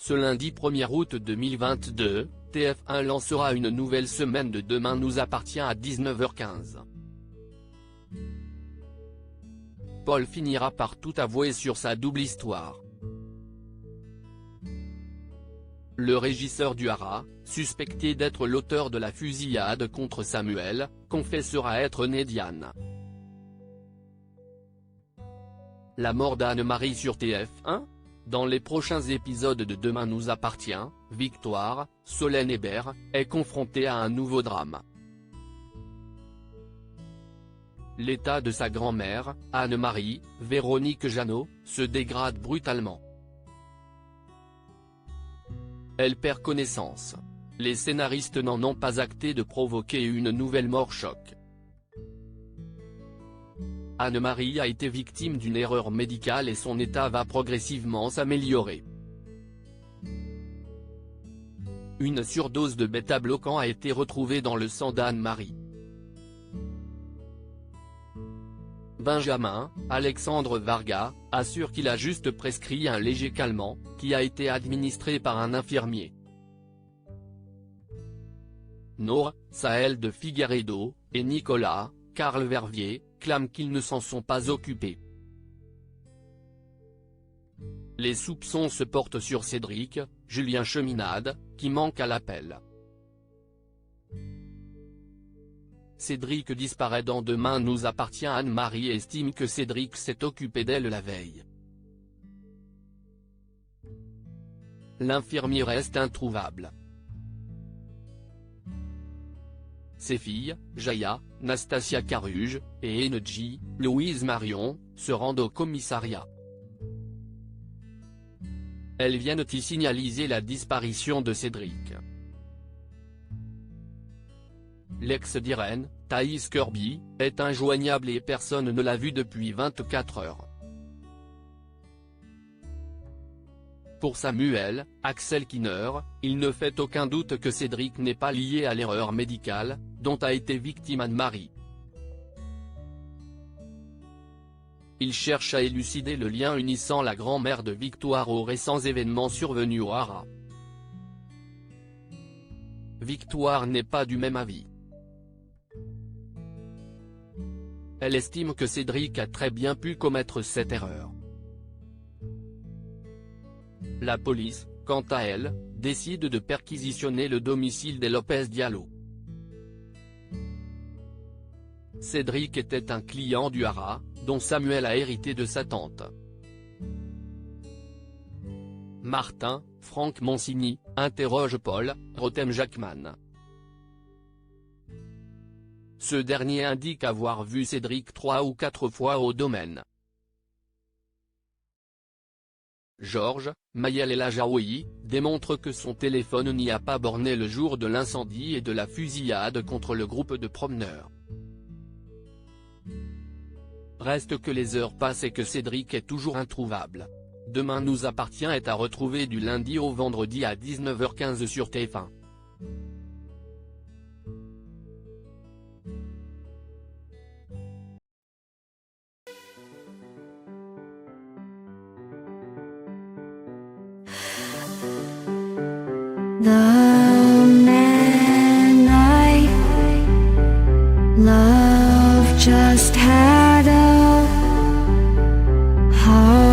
Ce lundi 1er août 2022, TF1 lancera une nouvelle semaine de Demain nous appartient à 19h15. Paul finira par tout avouer sur sa double histoire. Le régisseur du Haras, suspecté d'être l'auteur de la fusillade contre Samuel, confessera être né Diane. La mort d'Anne-Marie sur TF1 ? Dans les prochains épisodes de Demain nous appartient, Victoire, Solène Hébert, est confrontée à un nouveau drame. L'état de sa grand-mère, Anne-Marie, Véronique Jeannot, se dégrade brutalement. Elle perd connaissance. Les scénaristes n'en ont pas acté de provoquer une nouvelle mort choc. Anne-Marie a été victime d'une erreur médicale et son état va progressivement s'améliorer. Une surdose de bêta-bloquant a été retrouvée dans le sang d'Anne-Marie. Benjamin, Alexandre Varga, assure qu'il a juste prescrit un léger calmant, qui a été administré par un infirmier. Nour, Saël de Figueiredo, et Nicolas, Carl Verviers, clament qu'ils ne s'en sont pas occupés. Les soupçons se portent sur Cédric, Julien Cheminade, qui manque à l'appel. Cédric disparaît dans Demain nous appartient. Anne-Marie estime que Cédric s'est occupé d'elle la veille. L'infirmier reste introuvable. Ses filles, Jaya, Nastasia Caruge, et Enedji, Louise Marion, se rendent au commissariat. Elles viennent y signaliser la disparition de Cédric. L'ex d'Irène, Thaïs Kirby, est injoignable et personne ne l'a vu depuis 24 heures. Pour Samuel, Axel Kinner, il ne fait aucun doute que Cédric n'est pas lié à l'erreur médicale, dont a été victime Anne-Marie. Il cherche à élucider le lien unissant la grand-mère de Victoire aux récents événements survenus au Haras. Victoire n'est pas du même avis. Elle estime que Cédric a très bien pu commettre cette erreur. La police, quant à elle, décide de perquisitionner le domicile des Lopez Diallo. Cédric était un client du Haras, dont Samuel a hérité de sa tante. Martin, Franck Monsigny, interroge Paul, Rotem Jackman. Ce dernier indique avoir vu Cédric 3 ou 4 fois au domaine. Georges, Mayel El Ajaoui, démontre que son téléphone n'y a pas borné le jour de l'incendie et de la fusillade contre le groupe de promeneurs. Reste que les heures passent et que Cédric est toujours introuvable. Demain nous appartient est à retrouver du lundi au vendredi à 19h15 sur TF1. The man I love just had a heart